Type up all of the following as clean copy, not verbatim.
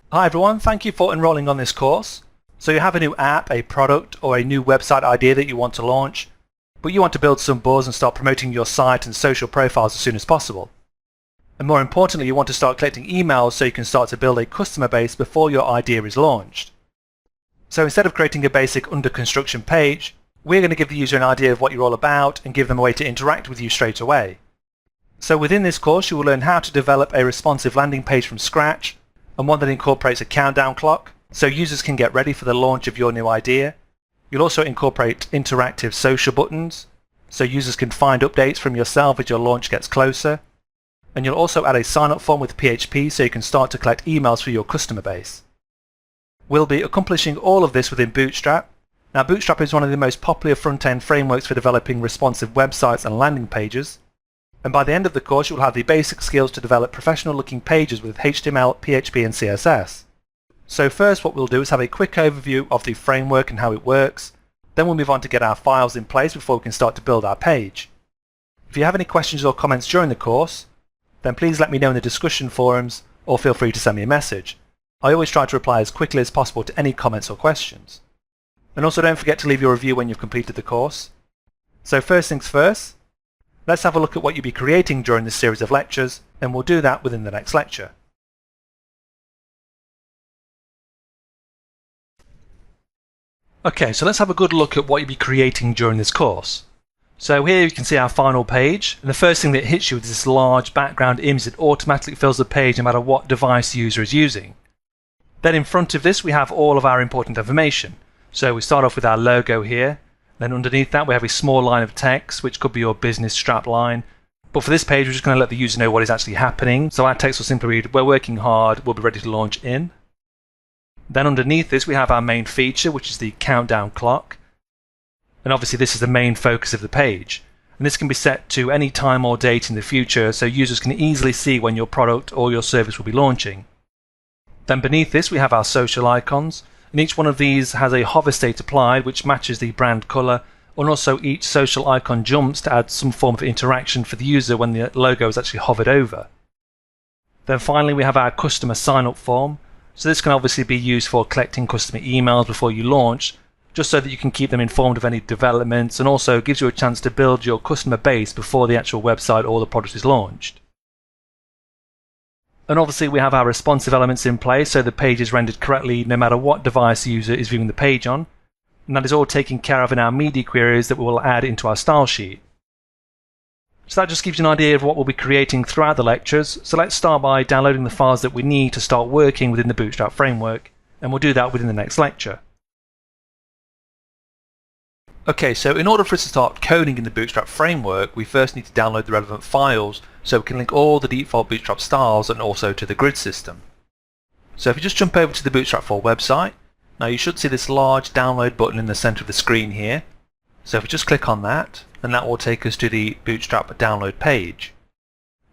Hi everyone, thank you for enrolling on this course. So you have a new app, a product, or a new website idea that you want to launch, but you want to build some buzz and start promoting your site and social profiles as soon as possible. And more importantly, you want to start collecting emails so you can start to build a customer base before your idea is launched. So instead of creating a basic under construction page, we're going to give the user an idea of what you're all about and give them a way to interact with you straight away. So within this course, you will learn how to develop a responsive landing page from scratch, and one that incorporates a countdown clock, so users can get ready for the launch of your new idea. You'll also incorporate interactive social buttons, so users can find updates from yourself as your launch gets closer. And you'll also add a sign-up form with PHP so you can start to collect emails for your customer base. We'll be accomplishing all of this within Bootstrap. Now, Bootstrap is one of the most popular front-end frameworks for developing responsive websites and landing pages. And by the end of the course, you'll have the basic skills to develop professional-looking pages with HTML, PHP and CSS. So first, what we'll do is have a quick overview of the framework and how it works. Then we'll move on to get our files in place before we can start to build our page. If you have any questions or comments during the course, then please let me know in the discussion forums or feel free to send me a message. I always try to reply as quickly as possible to any comments or questions. And also don't forget to leave your review when you've completed the course. So first things first, let's have a look at what you'll be creating during this series of lectures, and we'll do that within the next lecture. Okay, so let's have a good look at what you'll be creating during this course. So here you can see our final page, and the first thing that hits you is this large background image that automatically fills the page no matter what device the user is using. Then in front of this we have all of our important information. So we start off with our logo here. Then underneath that we have a small line of text, which could be your business strap line. But for this page we're just going to let the user know what is actually happening. So our text will simply read, "We're working hard, we'll be ready to launch in." Then underneath this we have our main feature, which is the countdown clock. And obviously this is the main focus of the page. And this can be set to any time or date in the future, so users can easily see when your product or your service will be launching. Then beneath this we have our social icons. And each one of these has a hover state applied which matches the brand colour, and also each social icon jumps to add some form of interaction for the user when the logo is actually hovered over. Then finally we have our customer sign-up form. So this can obviously be used for collecting customer emails before you launch, just so that you can keep them informed of any developments, and also gives you a chance to build your customer base before the actual website or the product is launched. And obviously we have our responsive elements in place, so the page is rendered correctly no matter what device the user is viewing the page on. And that is all taken care of in our media queries that we will add into our style sheet. So that just gives you an idea of what we'll be creating throughout the lectures. So let's start by downloading the files that we need to start working within the Bootstrap framework, and we'll do that within the next lecture. Okay, so in order for us to start coding in the Bootstrap framework, we first need to download the relevant files so we can link all the default Bootstrap styles and also to the grid system. So if you just jump over to the Bootstrap 4 website, now you should see this large download button in the center of the screen here. So if we just click on that, then that will take us to the Bootstrap download page.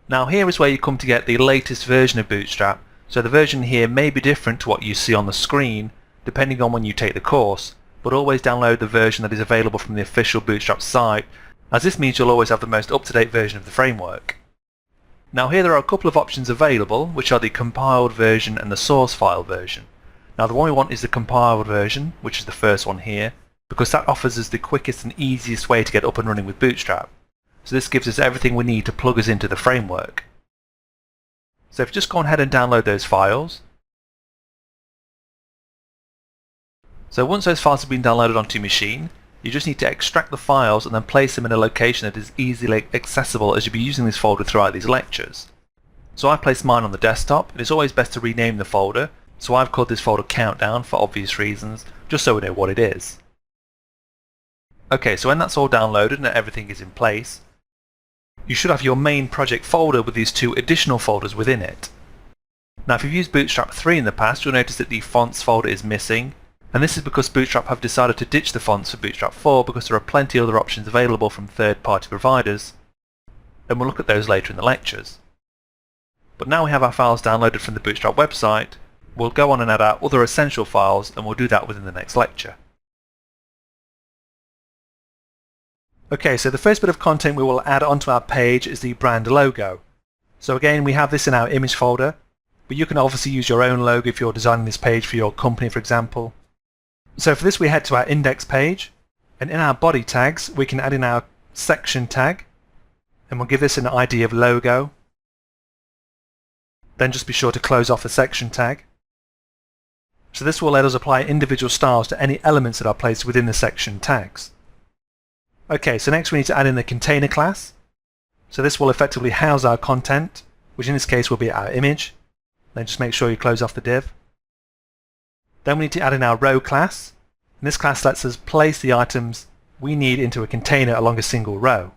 Now here is where you come to get the latest version of Bootstrap, so the version here may be different to what you see on the screen depending on when you take the course, but always download the version that is available from the official Bootstrap site, as this means you'll always have the most up-to-date version of the framework. Now here there are a couple of options available, which are the compiled version and the source file version. Now the one we want is the compiled version, which is the first one here, because that offers us the quickest and easiest way to get up and running with Bootstrap. So this gives us everything we need to plug us into the framework. So if you just go ahead and download those files. So once those files have been downloaded onto your machine, you just need to extract the files and then place them in a location that is easily accessible as you'll be using this folder throughout these lectures. So I've placed mine on the desktop, and it's always best to rename the folder, so I've called this folder Countdown for obvious reasons, just so we know what it is. Okay, so when that's all downloaded and everything is in place, you should have your main project folder with these two additional folders within it. Now if you've used Bootstrap 3 in the past, you'll notice that the fonts folder is missing, and this is because Bootstrap have decided to ditch the fonts for Bootstrap 4 because there are plenty of other options available from third-party providers, and we'll look at those later in the lectures. But now we have our files downloaded from the Bootstrap website, we'll go on and add our other essential files, and we'll do that within the next lecture. Okay, so the first bit of content we will add onto our page is the brand logo. So again, we have this in our image folder, but you can obviously use your own logo if you're designing this page for your company, for example. So for this we head to our index page, and in our body tags we can add in our section tag, and we'll give this an ID of logo. Then just be sure to close off the section tag. So this will let us apply individual styles to any elements that are placed within the section tags. Okay, so next we need to add in the container class. So this will effectively house our content, which in this case will be our image. Then just make sure you close off the div. Then we need to add in our row class, and this class lets us place the items we need into a container along a single row.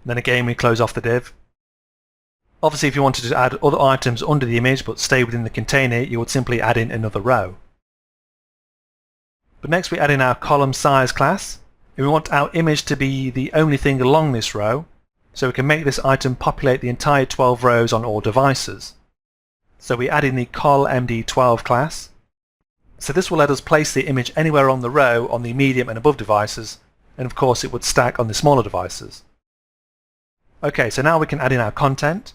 Then again we close off the div. Obviously if you wanted to add other items under the image but stay within the container, you would simply add in another row. But next we add in our column size class, and we want our image to be the only thing along this row, so we can make this item populate the entire 12 rows on all devices. So we add in the colMD12 class. So this will let us place the image anywhere on the row on the medium and above devices, and of course it would stack on the smaller devices. Okay, so now we can add in our content.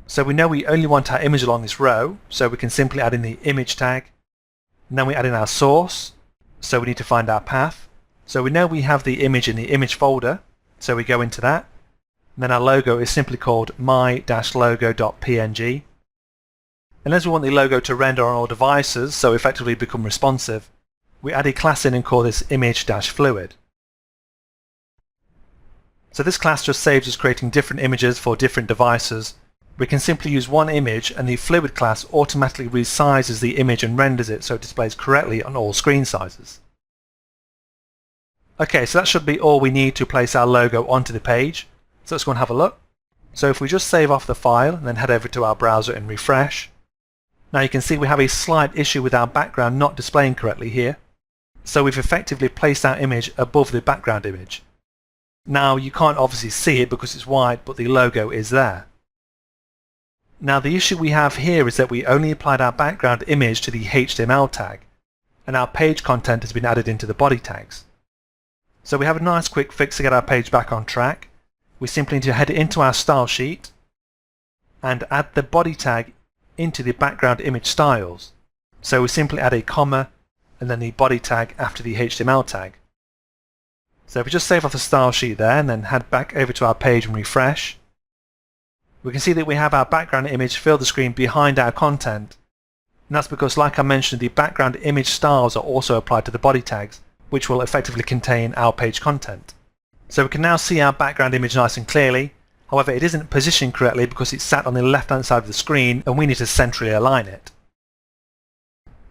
So we know we only want our image along this row, so we can simply add in the image tag. And then we add in our source, so we need to find our path. So we know we have the image in the image folder, so we go into that. And then our logo is simply called my-logo.png. And as we want the logo to render on all devices, so effectively become responsive, we add a class in and call this image-fluid. So this class just saves us creating different images for different devices. We can simply use one image, and the fluid class automatically resizes the image and renders it so it displays correctly on all screen sizes. Okay, so that should be all we need to place our logo onto the page. So let's go and have a look. So if we just save off the file and then head over to our browser and refresh, now you can see we have a slight issue with our background not displaying correctly here. So we've effectively placed our image above the background image. Now you can't obviously see it because it's white, but the logo is there. Now the issue we have here is that we only applied our background image to the HTML tag, and our page content has been added into the body tags. So we have a nice quick fix to get our page back on track. We simply need to head into our style sheet and add the body tag into the background image styles. So we simply add a comma and then the body tag after the HTML tag. So if we just save off the style sheet there and then head back over to our page and refresh, we can see that we have our background image fill the screen behind our content. And that's because, like I mentioned, the background image styles are also applied to the body tags, which will effectively contain our page content. So we can now see our background image nice and clearly. However, it isn't positioned correctly because it's sat on the left hand side of the screen and we need to centrally align it.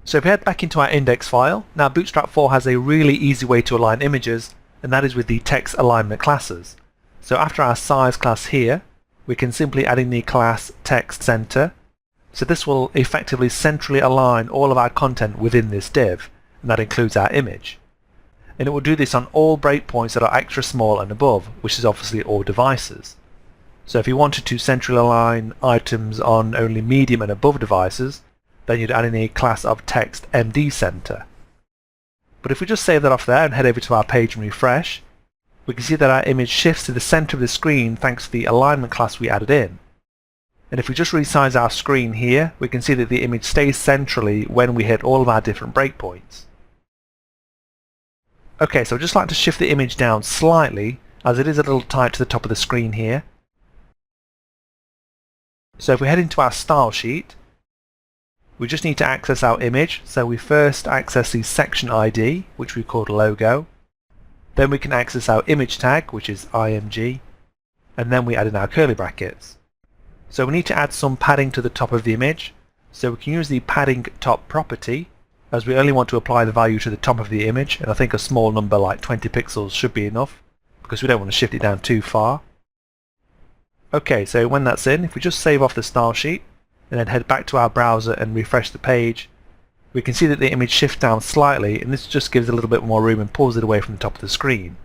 So if we head back into our index file, now Bootstrap 4 has a really easy way to align images, and that is with the text alignment classes. So after our size class here, we can simply add in the class text center. So this will effectively centrally align all of our content within this div, and that includes our image. And it will do this on all breakpoints that are extra small and above, which is obviously all devices. So if you wanted to centrally align items on only medium and above devices, then you'd add in a class of text MD center. But if we just save that off there and head over to our page and refresh, we can see that our image shifts to the center of the screen thanks to the alignment class we added in. And if we just resize our screen here, we can see that the image stays centrally when we hit all of our different breakpoints. Okay, so I'd just like to shift the image down slightly, as it is a little tight to the top of the screen here. So if we head into our style sheet, we just need to access our image. So we first access the section ID, which we called logo. Then we can access our image tag, which is IMG, and then we add in our curly brackets. So we need to add some padding to the top of the image. So we can use the padding top property, as we only want to apply the value to the top of the image, and I think a small number like 20 pixels should be enough, because we don't want to shift it down too far. Okay, so when that's in, if we just save off the style sheet, and then head back to our browser and refresh the page, we can see that the image shifts down slightly, and this just gives a little bit more room and pulls it away from the top of the screen.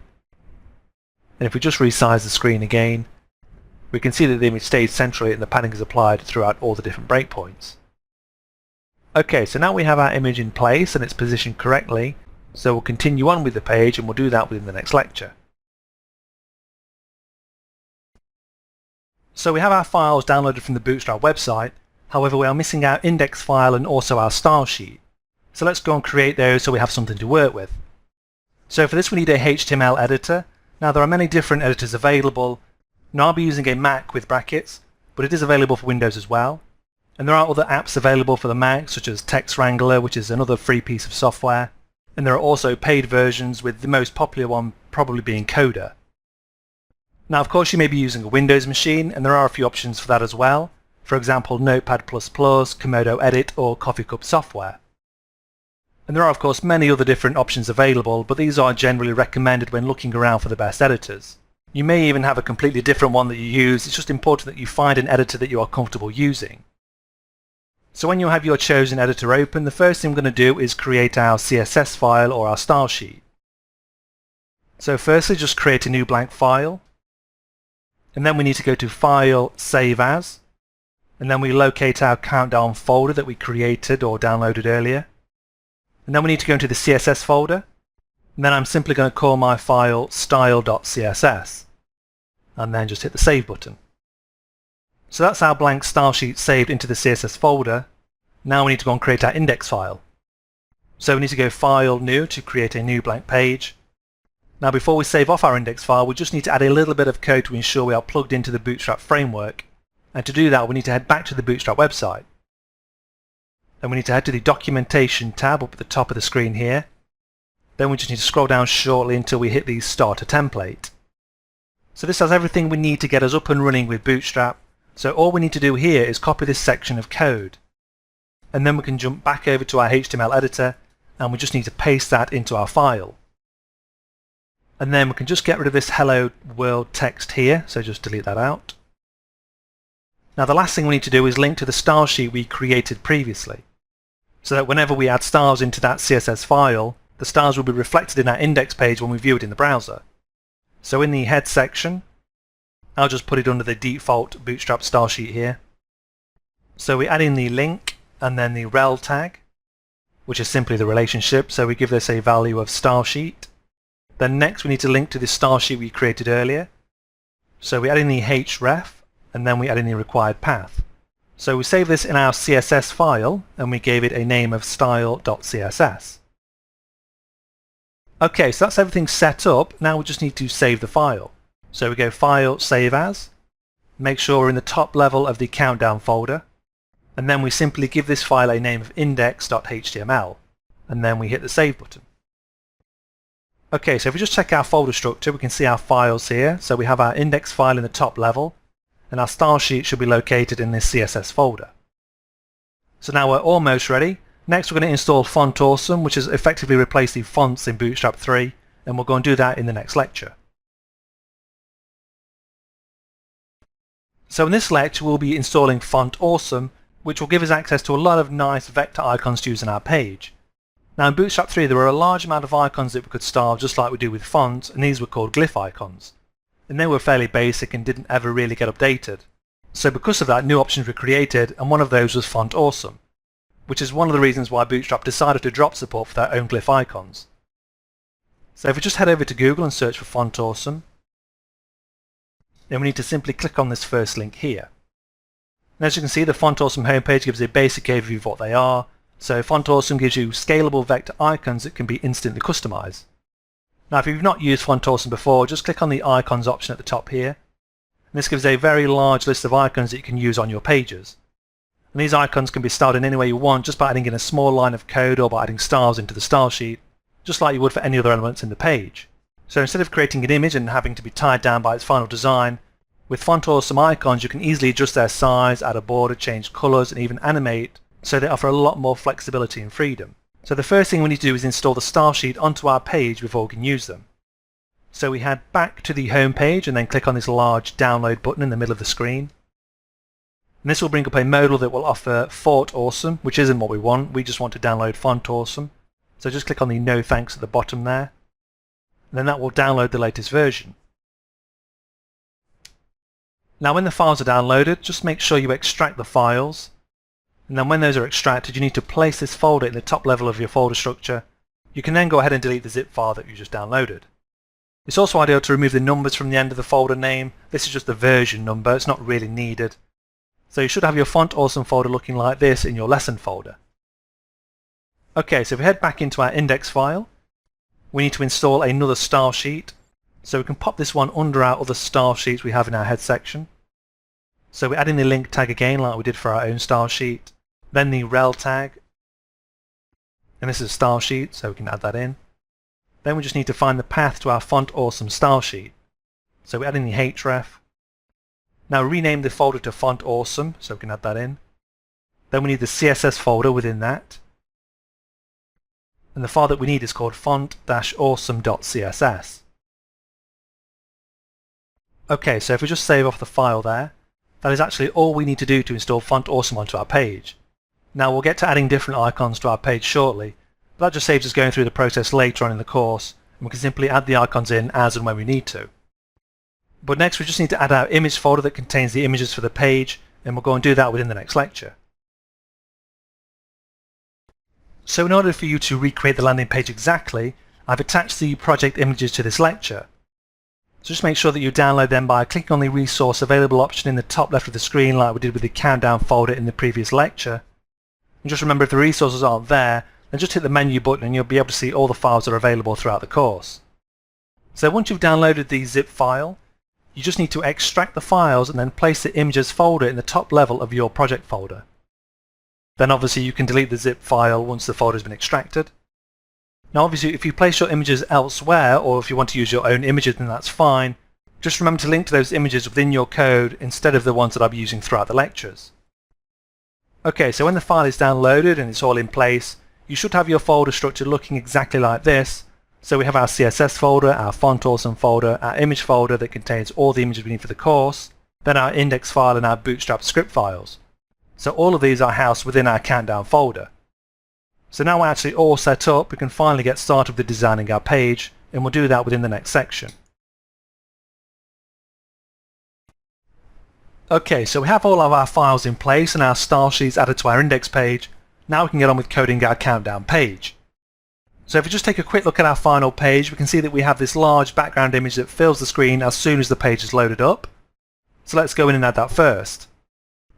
And if we just resize the screen again, we can see that the image stays centrally and the padding is applied throughout all the different breakpoints. Okay, so now we have our image in place and it's positioned correctly, so we'll continue on with the page, and we'll do that within the next lecture. So we have our files downloaded from the Bootstrap website, however we are missing our index file and also our style sheet. So let's go and create those so we have something to work with. So for this we need a HTML editor. Now there are many different editors available. Now I'll be using a Mac with brackets, but it is available for Windows as well. And there are other apps available for the Mac, such as Text Wrangler, which is another free piece of software. And there are also paid versions, with the most popular one probably being 𝐒𝐫𝐸. Now of course you may be using a Windows machine, and there are a few options for that as well. For example, Notepad++, Komodo Edit or Coffee Cup software. And there are of course many other different options available, but these are generally recommended when looking around for the best editors. You may even have a completely different one that you use. It's just important that you find an editor that you are comfortable using. So when you have your chosen editor open, the first thing we're going to do is create our CSS file or our style sheet. So firstly, just create a new blank file. And then we need to go to File, Save As. And then we locate our countdown folder that we created or downloaded earlier. And then we need to go into the CSS folder. And then I'm simply going to call my file style.css. And then just hit the Save button. So that's our blank style sheet saved into the CSS folder. Now we need to go and create our index file. So we need to go File, New to create a new blank page. Now before we save off our index file, we just need to add a little bit of code to ensure we are plugged into the Bootstrap framework. And to do that we need to head back to the Bootstrap website. And we need to head to the Documentation tab up at the top of the screen here. Then we just need to scroll down shortly until we hit the Starter template. So this has everything we need to get us up and running with Bootstrap. So all we need to do here is copy this section of code. And then we can jump back over to our HTML editor and we just need to paste that into our file. And then we can just get rid of this hello world text here, so just delete that out. Now the last thing we need to do is link to the style sheet we created previously, so that whenever we add styles into that CSS file, the styles will be reflected in our index page when we view it in the browser. So in the head section, I'll just put it under the default Bootstrap style sheet here. So we add in the link and then the rel tag, which is simply the relationship, so we give this a value of style sheet. Then next we need to link to the style sheet we created earlier. So we add in the href and then we add in the required path. So we save this in our CSS file and we gave it a name of style.css. Okay, so that's everything set up. Now we just need to save the file. So we go File, Save As, make sure we're in the top level of the countdown folder, and then we simply give this file a name of index.html, and then we hit the Save button. Okay, so if we just check our folder structure, we can see our files here. So we have our index file in the top level, and our style sheet should be located in this CSS folder. So now we're almost ready. Next we're going to install Font Awesome, which has effectively replaced the fonts in Bootstrap 3, and we'll go and do that in the next lecture. So in this lecture we'll be installing Font Awesome, which will give us access to a lot of nice vector icons to use on our page. Now in Bootstrap 3 there were a large amount of icons that we could style just like we do with fonts, and these were called glyph icons. And they were fairly basic and didn't ever really get updated. So because of that, new options were created, and one of those was Font Awesome, which is one of the reasons why Bootstrap decided to drop support for their own glyph icons. So if we just head over to Google and search for Font Awesome, then we need to simply click on this first link here. And as you can see, the Font Awesome homepage gives a basic overview of what they are. So Font Awesome gives you scalable vector icons that can be instantly customized. Now if you've not used Font Awesome before, just click on the icons option at the top here. And this gives a very large list of icons that you can use on your pages. And these icons can be styled in any way you want, just by adding in a small line of code or by adding styles into the style sheet, just like you would for any other elements in the page. So instead of creating an image and having to be tied down by its final design, with Font Awesome icons you can easily adjust their size, add a border, change colours and even animate, so they offer a lot more flexibility and freedom. So the first thing we need to do is install the style sheet onto our page before we can use them. So we head back to the home page and then click on this large download button in the middle of the screen. And this will bring up a modal that will offer Font Awesome, which isn't what we want. We just want to download Font Awesome. So just click on the no thanks at the bottom there. And then that will download the latest version. Now when the files are downloaded, just make sure you extract the files. And then when those are extracted, you need to place this folder in the top level of your folder structure. You can then go ahead and delete the zip file that you just downloaded. It's also ideal to remove the numbers from the end of the folder name. This is just the version number, it's not really needed. So you should have your Font Awesome folder looking like this in your lesson folder. Okay, so if we head back into our index file, we need to install another style sheet. So we can pop this one under our other style sheets we have in our head section. So we're adding the link tag again like we did for our own style sheet. Then the rel tag. And this is a style sheet, so we can add that in. Then we just need to find the path to our Font Awesome style sheet. So we're adding the href. Now rename the folder to Font Awesome, so we can add that in. Then we need the CSS folder within that. And the file that we need is called font-awesome.css. Okay, so if we just save off the file there, that is actually all we need to do to install Font Awesome onto our page. Now we'll get to adding different icons to our page shortly, but that just saves us going through the process later on in the course, and we can simply add the icons in as and when we need to. But next we just need to add our image folder that contains the images for the page, and we'll go and do that within the next lecture. So in order for you to recreate the landing page exactly, I've attached the project images to this lecture. So just make sure that you download them by clicking on the resource available option in the top left of the screen like we did with the countdown folder in the previous lecture. And just remember, if the resources aren't there, then just hit the menu button and you'll be able to see all the files that are available throughout the course. So once you've downloaded the zip file, you just need to extract the files and then place the images folder in the top level of your project folder. Then obviously you can delete the zip file once the folder has been extracted. Now obviously if you place your images elsewhere, or if you want to use your own images, then that's fine. Just remember to link to those images within your code instead of the ones that I'll be using throughout the lectures. Okay, so when the file is downloaded and it's all in place, you should have your folder structure looking exactly like this. So we have our CSS folder, our Font Awesome folder, our image folder that contains all the images we need for the course, then our index file and our Bootstrap script files. So all of these are housed within our countdown folder. So now we're actually all set up, we can finally get started with designing our page, and we'll do that within the next section. Okay, so we have all of our files in place and our style sheets added to our index page. Now we can get on with coding our countdown page. So if we just take a quick look at our final page, we can see that we have this large background image that fills the screen as soon as the page is loaded up. So let's go in and add that first.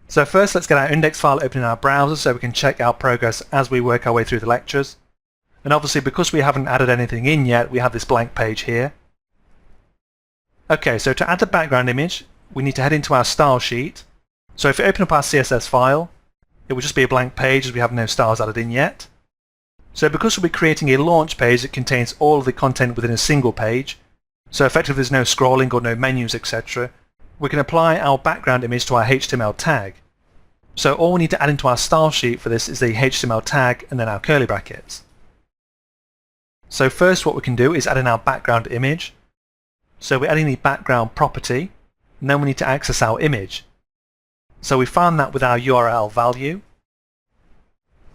So first let's get our index file open in our browser so we can check our progress as we work our way through the lectures. And obviously because we haven't added anything in yet, we have this blank page here. Okay, so to add the background image, we need to head into our style sheet. So if we open up our CSS file, it will just be a blank page as we have no styles added in yet. So because we'll be creating a launch page that contains all of the content within a single page, so effectively there's no scrolling or no menus, etc., we can apply our background image to our HTML tag. So all we need to add into our style sheet for this is the HTML tag and then our curly brackets. So first what we can do is add in our background image. So we're adding the background property, and then we need to access our image. So we found that with our URL value.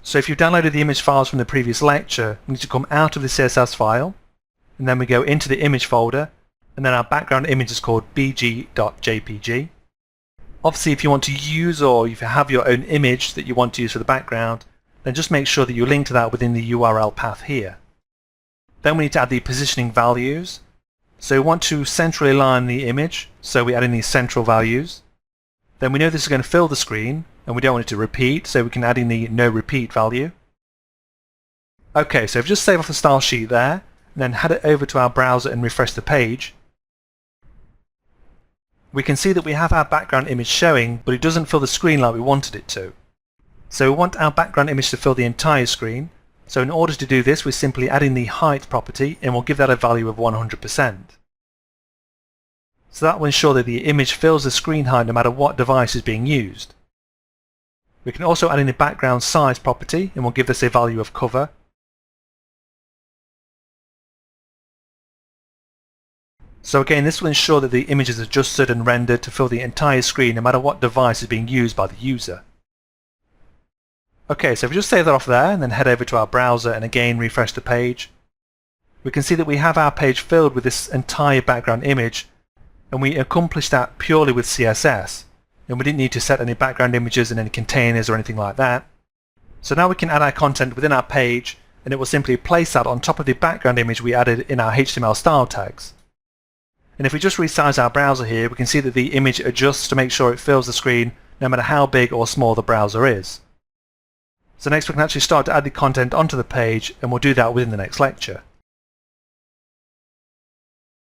So if you've downloaded the image files from the previous lecture, we need to come out of the CSS file, and then we go into the image folder, and then our background image is called bg.jpg. Obviously if you want to use, or if you have your own image that you want to use for the background, then just make sure that you link to that within the URL path here. Then we need to add the positioning values. So we want to centrally align the image, so we add in these central values. Then we know this is going to fill the screen, and we don't want it to repeat, so we can add in the no repeat value. Okay, so if we just save off the style sheet there, and then head it over to our browser and refresh the page, we can see that we have our background image showing, but it doesn't fill the screen like we wanted it to. So we want our background image to fill the entire screen, so in order to do this we're simply adding the height property, and we'll give that a value of 100%. So that will ensure that the image fills the screen height no matter what device is being used. We can also add in the background size property, and we'll give this a value of cover. So again, this will ensure that the image is adjusted and rendered to fill the entire screen no matter what device is being used by the user. Okay, so if we just save that off there and then head over to our browser and again refresh the page, we can see that we have our page filled with this entire background image, and we accomplished that purely with CSS, and we didn't need to set any background images in any containers or anything like that. So now we can add our content within our page, and it will simply place that on top of the background image we added in our HTML style tags. And if we just resize our browser here, we can see that the image adjusts to make sure it fills the screen no matter how big or small the browser is. So next we can actually start to add the content onto the page, and we'll do that within the next lecture.